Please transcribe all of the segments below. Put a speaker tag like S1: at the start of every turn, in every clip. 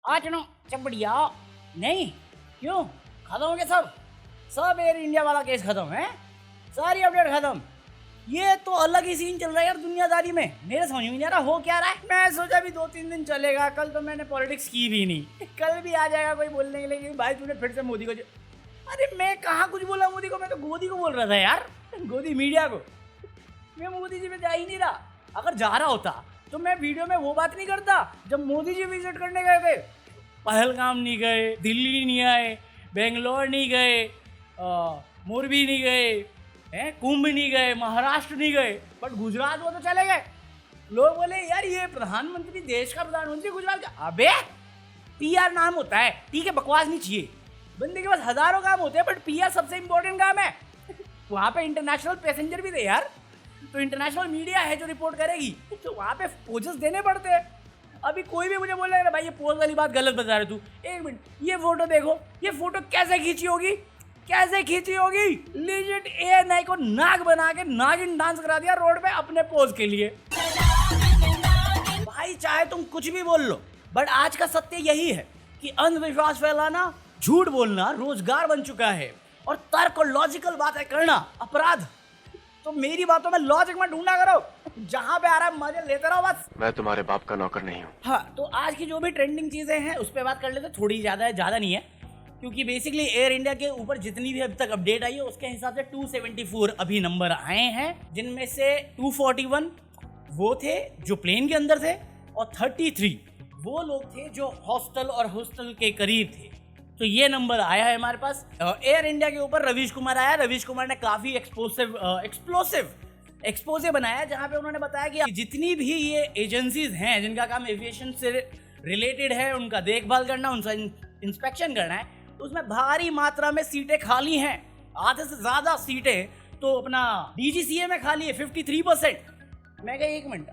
S1: आचनो चपड़िया नहीं क्यों खत्म हो गया सब एयर इंडिया वाला केस खत्म है, सारी अपडेट खत्म। ये तो अलग ही सीन चल रहा है यार दुनियादारी में, मेरे समझ में नहीं आ रहा हो क्या रहा है। मैं सोचा भी 2-3 दिन चलेगा, कल तो मैंने पॉलिटिक्स की भी नहीं, कल भी आ जाएगा कोई बोलने के लिए कि भाई तूने फिर से मोदी को अरे मैं कहाँ कुछ बोला मोदी को, मैं तो गोदी को बोल रहा था यार, गोदी मीडिया को। मैं मोदी जी में जा ही नहीं रहा। अगर जा रहा होता तो मैं वीडियो में वो बात नहीं करता जब मोदी जी विजिट करने गए थे। पहलगाम नहीं गए, दिल्ली नहीं आए, बेंगलोर नहीं गए, मोरबी नहीं गए, कुंभ नहीं गए, महाराष्ट्र नहीं गए, बट गुजरात वो तो चले गए। लोग बोले यार ये प्रधानमंत्री, देश का प्रधानमंत्री गुजरात का। अबे पीआर नाम होता है, ठीक है, बकवास नहीं चाहिए। बंदे के पास हजारों काम होते हैं बट पीआर सबसे इंपॉर्टेंट काम है। वहाँ पे इंटरनेशनल पैसेंजर भी थे यार, तो इंटरनेशनल मीडिया है जो रिपोर्ट करेगी, तो वहाँ पे पोजेस देने पड़ते हैं। अभी कोई भी मुझे बोल रहा है भाई ये पोज वाली बात गलत बता रहे तू, एक मिनट ये फोटो देखो, ये फोटो कैसे खींची होगी, कैसे खींची होगी। लिजिट एएनआई को नाग बना के नागिन डांस करा दिया रोड पे अपने पोज के लिए। भाई चाहे तुम कुछ भी बोल लो, बट आज का सत्य यही है कि अंधविश्वास फैलाना, झूठ बोलना रोजगार बन चुका है और तर्क और लॉजिकल बातें करना अपराध। तो मेरी बातों में लॉजिक में ढूंढा करो, जहां पे आ रहा है मजे लेते रहो बस।
S2: मैं तुम्हारे बाप का नौकर नहीं हूँ।
S1: हाँ, तो आज की जो भी ट्रेंडिंग चीजें हैं उस पर बात कर लेते, थोड़ी ज्यादा नहीं है, क्योंकि बेसिकली एयर इंडिया के ऊपर जितनी भी अभी तक अपडेट आई है उसके हिसाब से 274 अभी नंबर आए हैं, जिनमें से 241 वो थे जो प्लेन के अंदर थे और 33 वो लोग थे जो हॉस्टल के करीब थे। तो ये नंबर आया है हमारे पास। एयर इंडिया के ऊपर रवीश कुमार आया। रवीश कुमार ने काफी एक्सप्लोसिव बनाया, जहां पे उन्होंने बताया कि जितनी भी ये एजेंसीज हैं जिनका काम एविएशन से रिलेटेड है, उनका देखभाल करना, उनका इंस्पेक्शन करना है, तो उसमें भारी मात्रा में सीटें खाली हैं। आधे से ज्यादा सीटें तो अपना डीजीसीए में खाली है, 53%। मैं कहा एक मिनट,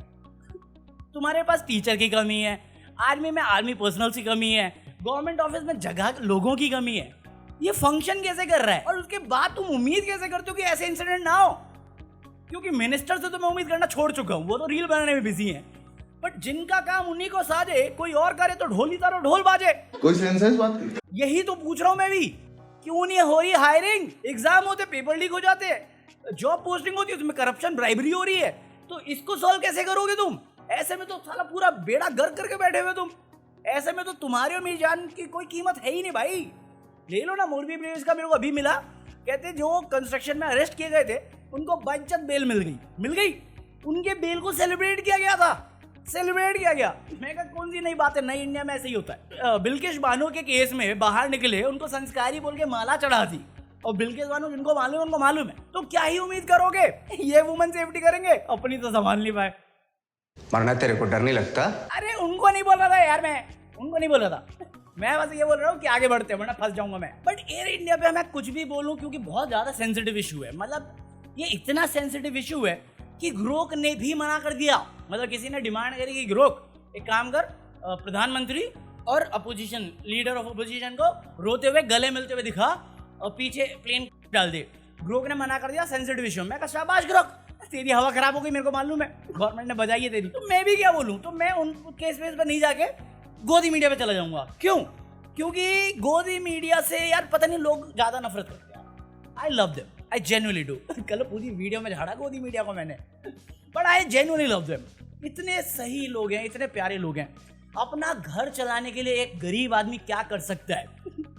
S1: तुम्हारे पास टीचर की कमी है, आर्मी में आर्मी पर्सनल की कमी है, गवर्नमेंट ऑफिस में जगह लोगों की कमी है, ये फंक्शन कैसे कर रहा है? और उसके बाद तुम उम्मीद कैसे करते हो कि ऐसे इंसिडेंट ना हो? क्योंकि मिनिस्टर से तो मैं उम्मीद करना छोड़ चुका हूं, वो तो रील बनाने में बिजी हैं। बट जिनका काम उन्हीं को साजे, कोई और करे तो ढोली तारो ढोल बाजे।
S3: कोई सेंस है इस बात की?
S1: यही तो पूछ रहा हूं मैं भी, क्यों नहीं हो रही हायरिंग? एग्जाम होते, पेपर लीक हो जाते हैं, जॉब पोस्टिंग होती है, उसमें करप्शन, ब्राइबरी हो रही है, तो इसको सॉल्व कैसे करोगे तुम? ऐसे में तो साला पूरा बेड़ा गर्क करके बैठे हुए तुम। ऐसे में तो तुम्हारे और मेरी जान की कोई कीमत है ही नहीं भाई। ले लो ना मोरबी ब्रिज का, मेरे को अभी मिला, कहते जो कंस्ट्रक्शन में अरेस्ट किए गए थे उनको बचत बेल मिल गई। उनके बेल को सेलिब्रेट किया गया था, मैं कहा कौन सी नई बात है, नई इंडिया में ऐसे ही होता है। बिल्किस बानो के केस में बाहर निकले, उनको संस्कारी बोल के माला चढ़ा दी, और बिल्किस बानो जिनको मालूम है उनको मालूम है, तो क्या ही उम्मीद करोगे ये वुमेन सेफ्टी करेंगे? अपनी तो संभाल नहीं पाए।
S4: मरना तेरे को डर नहीं लगता?
S1: अरे उनको नहीं बोल रहा था यार, मैं उनको नहीं बोल रहा था, मैं बस ये बोल रहा हूँ कि आगे बढ़ते हैं वरना फंस जाऊंगा मैं। बट एयर इंडिया पे मैं कुछ भी बोलूं क्योंकि बहुत ज्यादा सेंसिटिव इशू है, मतलब ये इतना सेंसिटिव इशू है कि ग्रोक ने भी मना कर दिया। मतलब किसी ने डिमांड करी कि ग्रोक एक काम कर, प्रधानमंत्री और अपोजिशन लीडर ऑफ अपोजिशन को रोते हुए गले मिलते हुए दिखा और पीछे प्लेन डाल दे। ग्रोक ने मना कर दिया, सेंसिटिव इशू। मैं कहा शाबाश ग्रोक, तेरी हवा खराब हो गई, मेरे को मालूम है, गवर्नमेंट ने बजाई है तेरी, तो मैं भी क्या बोलूं? तो मैं उन केस वेस पर नहीं जाके गोदी मीडिया पे चला जाऊंगा। क्यों? क्योंकि गोदी मीडिया से यार पता नहीं लोग ज्यादा नफरत करते हैं। I love them, I genuinely do. कल पूरी वीडियो में झाड़ा गोदी मीडिया को मैंने, but I genuinely love them. इतने सही लोग हैं, इतने प्यारे लोग हैं। अपना घर चलाने के लिए एक गरीब आदमी क्या कर सकता है?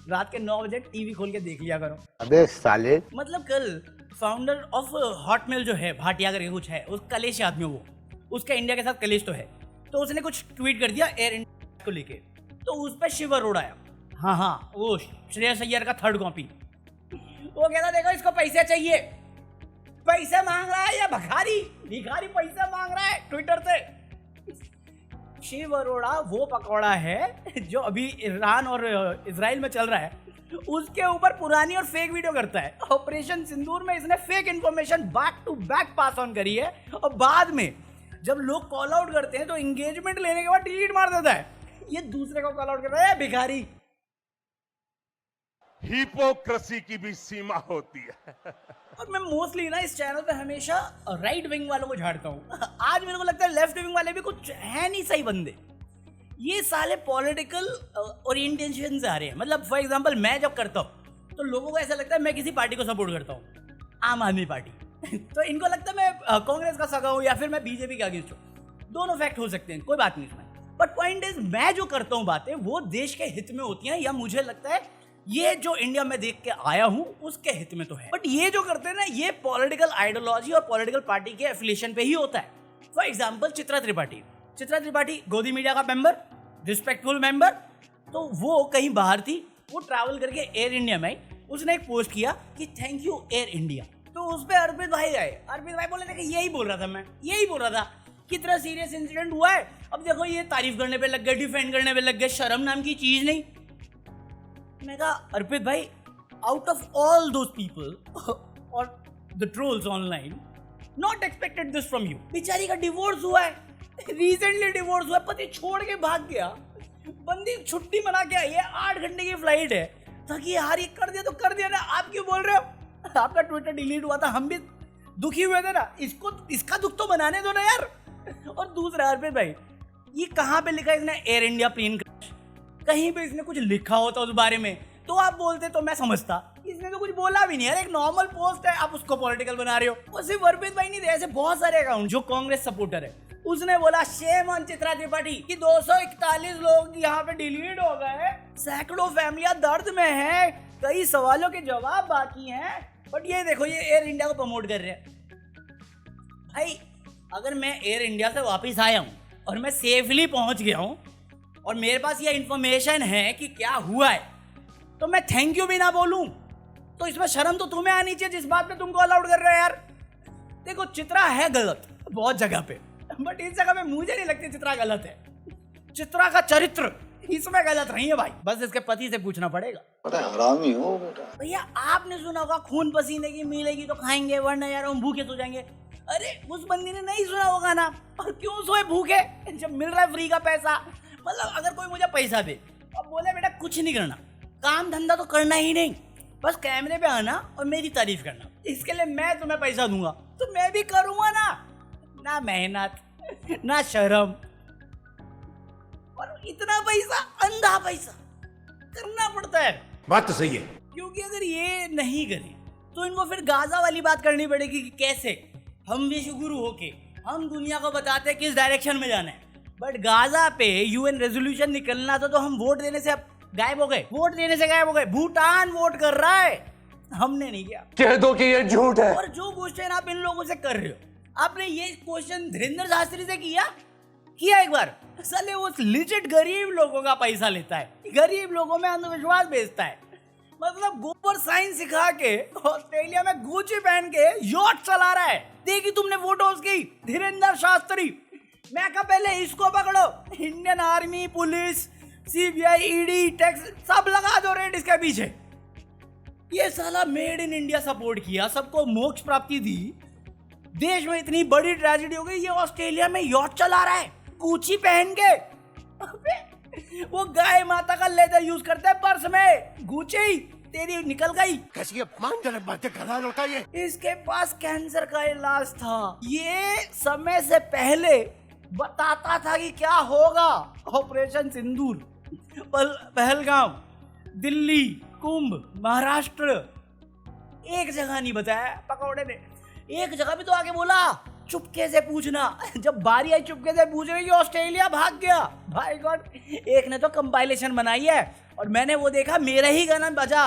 S1: रात के 9 बजे टीवी खोल के देख लिया करो।
S4: अबे साले,
S1: मतलब कल फाउंडर ऑफ हॉटमेल जो है, भाटिया करके कुछ है, उस कलेश आदमी, वो उसका इंडिया के साथ कलेश तो है, तो उसने कुछ ट्वीट कर दिया एयर इंडिया को लेके, तो उस पर शिव अरोड़ा आया। हाँ, वो श्रेयस अय्यर का थर्ड कॉपी। वो कहता देखो इसको पैसे चाहिए, पैसे मांग रहा है या भिखारी पैसे मांग रहा है ट्विटर से। शिव अरोड़ा वो पकौड़ा है जो अभी ईरान और इजराइल में चल रहा है, उसके ऊपर पुरानी और फेक वीडियो करता है। ऑपरेशन सिंदूर में इसने fake information back to back pass on करी है, और बाद में जब लोग कॉल आउट करते हैं तो एंगेजमेंट लेने के बाद डिलीट मार देता है। ये दूसरे को कॉल आउट कर रहा है भिखारी।
S5: हिपोक्रेसी की भी सीमा होती है।
S1: और मैं मोस्टली ना इस चैनल पे हमेशा राइट विंग वालों को झाड़ता हूँ। आज मेरे को लगता है लेफ्ट विंग वाले भी कुछ है नहीं सही बंदे। ये साले पॉलिटिकल ओरिएंटेशन से आ रहे हैं। मतलब फॉर एग्जांपल मैं जब करता हूँ तो लोगों को ऐसा लगता है मैं किसी पार्टी को सपोर्ट करता हूँ, आम आदमी पार्टी तो इनको लगता है मैं कांग्रेस का सगा हूँ या फिर मैं बीजेपी के अगेंस्ट हूँ। दोनों फैक्ट हो सकते हैं, कोई बात नहीं इसमें। बट पॉइंट इज मैं जो करता हूँ बातें वो देश के हित में होती हैं, या मुझे लगता है ये जो इंडिया में देख के आया हूँ उसके हित में तो है। बट ये जो करते हैं ना ये पॉलिटिकल आइडियोलॉजी और पॉलिटिकल पार्टी के एफिलिएशन पे ही होता है। फॉर एग्जाम्पल चित्रा त्रिपाठी गोदी मीडिया का मेंबर, रिस्पेक्टफुल मेंबर, तो वो कहीं बाहर थी, वो ट्रैवल करके एयर इंडिया में आई, उसने एक पोस्ट किया कि थैंक यू एयर इंडिया। तो उस पर अर्पित भाई आए, अर्पित भाई बोले थे कि यही बोल रहा था, मैं यही बोल रहा था कि इतना सीरियस इंसिडेंट हुआ है, अब देखो ये तारीफ करने पे लग गए, डिफेंड करने पे लग गए, शर्म नाम की चीज नहीं। मैं कहा अर्पित भाई, out of all those people और the trolls online, not expected this from you. बेचारी का डिवोर्स हुआ है, रिसेंटली डिवोर्स हुआ, पति छोड़ के भाग गया, बंदी छुट्टी मना के आई है, 8 घंटे की फ्लाइट है, ताकि यार ये कर दिया तो कर दिया ना, आप क्यों बोल रहे हो? आपका ट्विटर डिलीट हुआ था, हम भी दुखी हुए थे ना, इसका दुख तो बनाने दो ना यार। और दूसरा अर्पित भाई, ये कहाँ पे लिखा है इसने एयर इंडिया प्लेन क्रैश? कहीं पे इसने कुछ लिखा होता उस बारे में तो आप बोलते तो मैं समझता, इसने तो कुछ बोला भी नहीं यार, एक नॉर्मल पोस्ट है, आप उसको पॉलिटिकल बना रहे हो। और सिर्फ अर्पित भाई नहीं थे, ऐसे बहुत सारे अकाउंट जो कांग्रेस सपोर्टर है, उसने बोला शेम ऑन चित्रा त्रिपाठी कि 241 लोग यहाँ पे डिलीट हो गए, सैकड़ों फैमिलियां दर्द में हैं, कई सवालों के जवाब बाकी हैं, बट ये देखो ये एयर इंडिया को प्रमोट कर रहे हैं। भाई अगर मैं एयर इंडिया से वापस आया हूँ और मैं सेफली पहुंच गया हूँ और मेरे पास ये इंफॉर्मेशन है कि क्या हुआ है, तो मैं थैंक यू भी ना बोलूं तो इसमें शर्म तो तुम्हें आनी चाहिए जिस बात पे तुमको अलाउड कर रहे हो यार। देखो चित्रा है गलत बहुत जगह पे, बट इस जगह पे मुझे नहीं लगती चित्रा गलत है। चित्रा का चरित्र इसमें गलत नहीं है भाई, बस इसके पति से पूछना पड़ेगा।
S3: बड़ा हरामी हो बेटा।
S1: भैया आपने सुना होगा खून पसीने की मिलेगी तो खाएंगे वरना यार हम भूखे सो जाएंगे। अरे उस बंदी ने नहीं सुना होगा ना, और क्यों सोए भूखे जब मिल रहा है फ्री का पैसा। मतलब अगर कोई मुझे पैसा दे और बोले बेटा कुछ नहीं करना, काम धंधा तो करना ही नहीं, बस कैमरे पे आना और मेरी तारीफ करना, इसके लिए मैं तुम्हें पैसा दूंगा, तो मैं भी करूंगा ना। ना मेहनत ना शर्म, और इतना पैसा अंधा पैसा करना पड़ता है।
S5: बात तो सही है।
S1: क्योंकि अगर ये नहीं करें तो इनको फिर गाजा वाली बात करनी पड़ेगी कि कैसे हम विश्व गुरु होके हम दुनिया को बताते हैं किस डायरेक्शन में जाना है। बट गाजा पे यूएन रेजोल्यूशन निकलना था तो हम वोट देने से गायब हो गए, भूटान वोट कर रहा है, हमने नहीं किया।
S4: कह दो कि ये झूठ है।
S1: और जो क्वेश्चन आप इन लोगों से कर रहे हो, आपने ये क्वेश्चन धीरेन्द्र शास्त्री से किया एक बार। साले वो लिजिट गरीब लोगों का पैसा लेता है, गरीब लोगों में अंधविश्वास बेचता है। मतलब गोबर साइंस सिखा के ऑस्ट्रेलिया में गुची पहन के यॉट चला रहा है। देखी तुमने फोटोज की धीरेन्द्र शास्त्री। मैं कहा पहले इसको पकड़ो, Indian army, police, CBI, ED, tax सब लगा दो रेड इसके पीछे। ये साला मेड इन इंडिया सपोर्ट किया, सबको मोक्ष प्राप्ति दी, देश में इतनी बड़ी ट्रेजेडी हो गई, ये ऑस्ट्रेलिया में यॉट चला रहा है गुची पहन के। वो गाय माता का लेदर यूज करता है पर्स में, गुची तेरी निकल गई।
S5: कैसी अपमानजनक बातें कर रहा लड़का ये।
S1: इसके पास कैंसर का इलाज था, ये समय से पहले बताता था कि क्या होगा। ऑपरेशन सिंदूर, पहलगाम, दिल्ली, कुंभ, महाराष्ट्र, एक जगह नहीं बताया पकौड़े ने। एक जगह भी तो आगे बोला चुपके से पूछना। जब बारी आई चुपके से पूछने की, ऑस्ट्रेलिया भाग गया। भाई गॉड, एक ने तो कंपाइलेशन बनाई है और मैंने वो देखा, मेरा ही गाना बजा।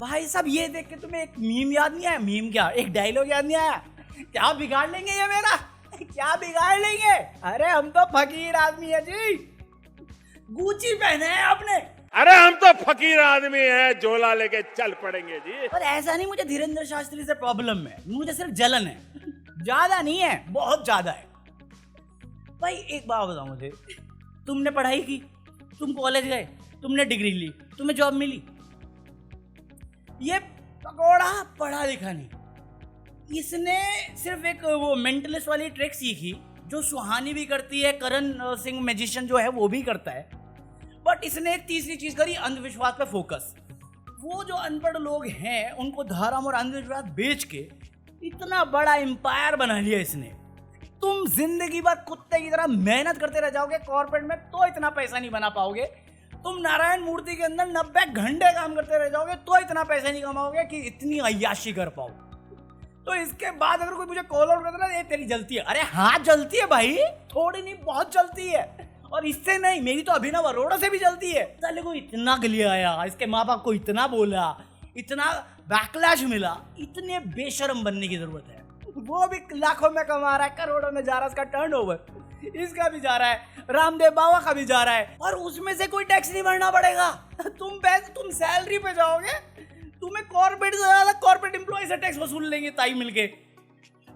S1: भाई साहब ये देख के तुम्हें एक मीम याद नहीं आया? मीम क्या, एक डायलॉग याद नहीं आया? क्या बिगाड़ लेंगे ये मेरा, क्या बिगाड़ लेंगे? अरे हम तो फकीर आदमी है जी, गुची पहने हैं आपने।
S5: अरे हम तो फकीर आदमी हैं, झोला लेके चल पड़ेंगे जी।
S1: पर ऐसा नहीं, मुझे धीरेन्द्र शास्त्री से प्रॉब्लम है, मुझे सिर्फ जलन है, ज्यादा नहीं है, बहुत ज्यादा है। भाई एक बात बताओ मुझे, तुमने पढ़ाई की, तुम कॉलेज गए, तुमने डिग्री ली, तुम्हें जॉब मिली, ये पकौड़ा पढ़ा लिखा नहीं। इसने सिर्फ एक वो मेंटलिस्ट वाली ट्रिक सीखी जो सुहानी भी करती है, करण सिंह मैजिशियन जो है वो भी करता है। बट इसने एक तीसरी चीज करी, अंधविश्वास पे फोकस। वो जो अनपढ़ लोग हैं उनको धर्म और अंधविश्वास बेच के इतना बड़ा एम्पायर बना लिया इसने। तुम जिंदगी भर कुत्ते की तरह मेहनत करते रह जाओगे कॉर्पोरेट में तो इतना पैसा नहीं बना पाओगे। तुम नारायण मूर्ति के अंदर 90 घंटे काम करते रह जाओगे तो इतना पैसा नहीं कमाओगे कि इतनी अय्याशी कर पाओ। तो इसके बाद अगर कोई मुझे कॉल आउट करता है, ये तेरी जलती है। अरे हाँ जलती है भाई, थोड़ी नहीं बहुत जलती है। और इससे नहीं, मेरी तो अभिनव अरोड़ा से भी जलती है। साले को इतना गलिया आया, इसके माँ बाप को इतना बोला, इतना बैकलैश मिला। इतने बेशरम बनने की जरूरत है। वो भी लाखों में कमा रहा है, करोड़ों में जा रहा है उसका टर्नओवर, इसका भी जा रहा है, रामदेव बाबा का भी जा रहा है, और उसमें से कोई टैक्स नहीं भरना पड़ेगा। तुम सैलरी पे जाओगे, तुम्हें कॉर्पोरेट से ज्यादा कॉर्पोरेट एम्प्लॉय से टैक्स वसूल लेंगे ताई मिलके।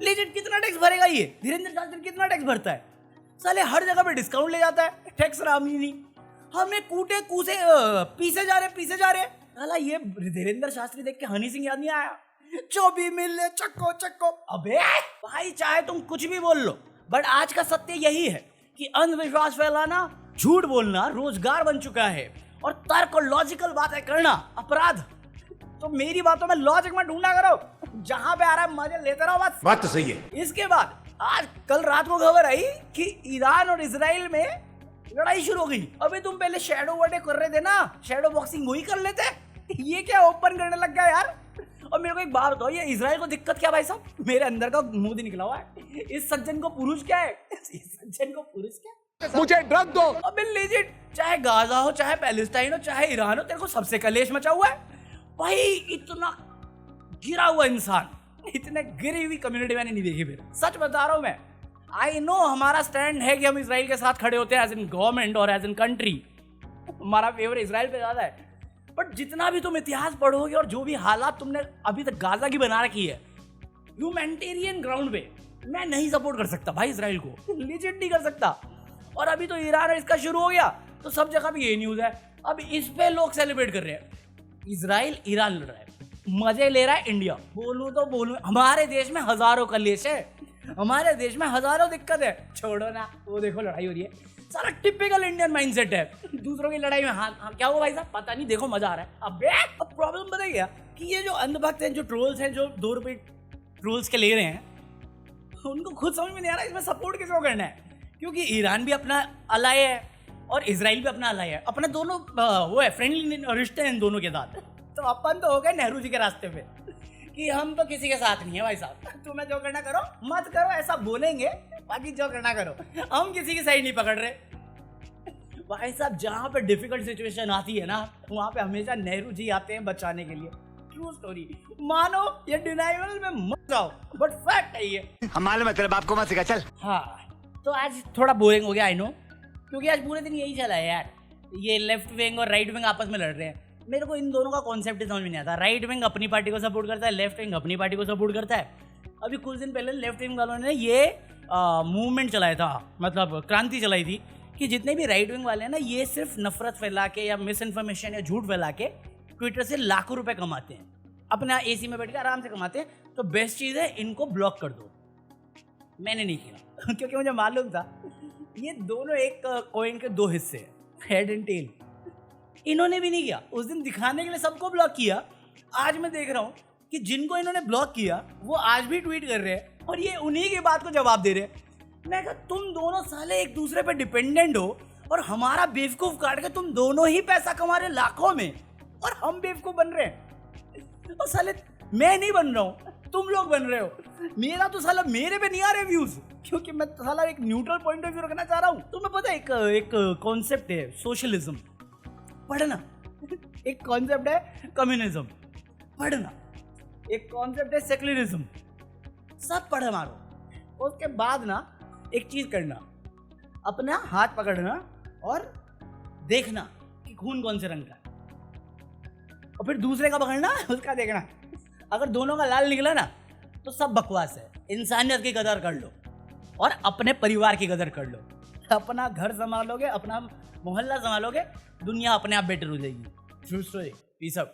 S1: लेकिन कितना टैक्स भरेगा ये? धीरेन्द्र शास्त्री कितना टैक्स भरता है? साले हर जगह पे डिस्काउंट ले जाता है, टैक्स राम ही नहीं। हमें कूटे कूसे पीसे जा रहे। साला ये धीरेन्द्र शास्त्री देख के हनी सिंह याद नहीं आया? जो भी मिले चक्को। अबे भाई चाहे तुम कुछ भी बोल लो, बट आज का सत्य यही है कि अंधविश्वास फैलाना, झूठ बोलना रोजगार बन चुका है, और तर्क और लॉजिकल बातें करना अपराध। तो मेरी बातों में लॉजिक मत ढूंढा करो, जहां पे आ रहा है मजे लेते रहो बस।
S5: बात तो सही है।
S1: इसके बाद आज कल रात को खबर आई कि ईरान और इजराइल में लड़ाई शुरू हो गई। अबे तुम पहले शैडो वर्डे कर रहे थे ना, शैडो बॉक्सिंग वही कर लेते। ये क्या ओपन करने लग गया यार? और मेरे को एक बात बताओ, ये इजराइल को दिक्कत क्या भाई साहब? मेरे अंदर का मोदी निकला हुआ है। इस सज्जन को पुरुष क्या है? इस सज्जन को पुरुष क्या?
S5: मुझे ड्रग दो।
S1: अबे लेजिट, चाहे गाजा हो, चाहे पैलेस्टाइन हो, चाहे ईरान हो, तेरे को सबसे कलेश मचा हुआ है भाई। इतना गिरा हुआ इंसान, इतने गिरी हुई कम्युनिटी मैंने नहीं देखी। फिर सच बता रहा हूं मैं, आई नो हमारा स्टैंड है कि हम इजराइल के साथ खड़े होते हैं एज इन गवर्नमेंट और एज इन कंट्री। हमारा फेवर इजराइल पे ज्यादा है। बट जितना भी तुम इतिहास पढ़ोगे और जो भी हालात तुमने अभी तक गाजा की बना रखी है, ह्यूमैनिटेरियन ग्राउंड पे, मैं नहीं सपोर्ट कर सकता भाई इजराइल को, लिजिट नहीं कर सकता। और अभी तो ईरान और इसका शुरू हो गया तो सब जगह भी ये न्यूज है। अब इस पे लोग सेलिब्रेट कर रहे हैं। इजराइल ईरान लड़ रहा है, मजे ले रहा है इंडिया। बोलूं हमारे देश में हजारों कलेश है, हमारे देश में हजारों दिक्कत है। छोड़ो ना, वो देखो लड़ाई हो रही है। सारा टिपिकल इंडियन माइंडसेट है, दूसरों की लड़ाई में हाँ क्या हुआ भाई साहब पता नहीं, देखो मजा आ रहा है। अब प्रॉब्लम पता क्या कि ये जो अंधभक्त हैं, जो ट्रोल्स हैं, जो 2 रुपए ट्रोल्स के ले रहे हैं, उनको खुद समझ में नहीं आ रहा इसमें सपोर्ट किसको करना है। क्योंकि ईरान भी अपना अलाय है और इजराइल भी अपना अलाय है, अपना दोनों वो है, फ्रेंडली रिश्ते हैं इन दोनों के साथ। तो अपन तो हो गए नेहरू जी के रास्ते पे कि हम तो किसी के साथ नहीं है भाई साहब, तुम्हें जो करना करो, मत करो, ऐसा बोलेंगे, बाकी जो करना करो, हम किसी की साइड नहीं पकड़ रहे भाई साहब। जहाँ पे डिफिकल्ट सिचुएशन आती है ना, वहाँ पे हमेशा नेहरू जी आते हैं बचाने के लिए। ट्रू स्टोरी, मानो ये डिनाइवल में मत जाओ, बट फैक्ट है ये।
S4: हम मालूम है तेरे बाप को मत सिखा चल।
S1: हाँ तो आज थोड़ा बोरिंग हो गया आई नो, क्योंकि आज पूरे दिन यही चला है यार। ये लेफ्ट विंग और राइट विंग आपस में लड़ रहे हैं। मेरे को इन दोनों का कॉन्सेप्ट ही समझ में नहीं आता। राइट विंग अपनी पार्टी को सपोर्ट करता है, लेफ्ट विंग अपनी पार्टी को सपोर्ट करता है। अभी कुछ दिन पहले लेफ्ट विंग वालों ने ये मूवमेंट चलाया था, मतलब क्रांति चलाई थी कि जितने भी राइट विंग वाले हैं ना, ये सिर्फ नफरत फैला के या मिस इन्फॉर्मेशन या झूठ फैला के ट्विटर से लाखों रुपए कमाते हैं, अपना एसी में बैठ के आराम से कमाते हैं। तो बेस्ट चीज़ है इनको ब्लॉक कर दो। मैंने नहीं किया क्योंकि मुझे मालूम था ये दोनों एक कॉइन के 2 हिस्से हैं, हेड एंड टेल। इन्होंने भी नहीं किया, उस दिन दिखाने के लिए सबको ब्लॉक किया। आज मैं देख रहा हूँ कि जिनको इन्होंने ब्लॉक किया वो आज भी ट्वीट कर रहे हैं और ये उन्हीं की बात को जवाब दे रहे हैं। मैं कहा तुम दोनों साले एक दूसरे पे डिपेंडेंट हो और हमारा बेवकूफ काट के तुम दोनों ही पैसा कमा रहे लाखों में, और हम बेवकूफ बन रहे हैं। और साले मैं नहीं बन रहा हूँ, तुम लोग बन रहे हो। मेरा तो साला मेरे पे नहीं आ रहे व्यूज, क्योंकि मैं साला एक न्यूट्रल पॉइंट ऑफ व्यू रखना चाह रहा हूँ। तुम्हें पता है एक कॉन्सेप्ट है सोशलिज्म, पढ़ना। एक कॉन्सेप्ट है कम्युनिज्म, पढ़ना। एक कॉन्सेप्ट है सेक्युलरिज्म, सब पढ़ मारो। उसके बाद ना एक चीज करना, अपना हाथ पकड़ना और देखना कि खून कौन से रंग का है, और फिर दूसरे का पकड़ना, उसका देखना। अगर दोनों का लाल निकला ना तो सब बकवास है। इंसानियत की कदर कर लो और अपने परिवार की कदर कर लो। अपना घर संभालोगे, अपना मोहल्ला संभालोगे, दुनिया अपने आप बेटर हो जाएगी। Peace up.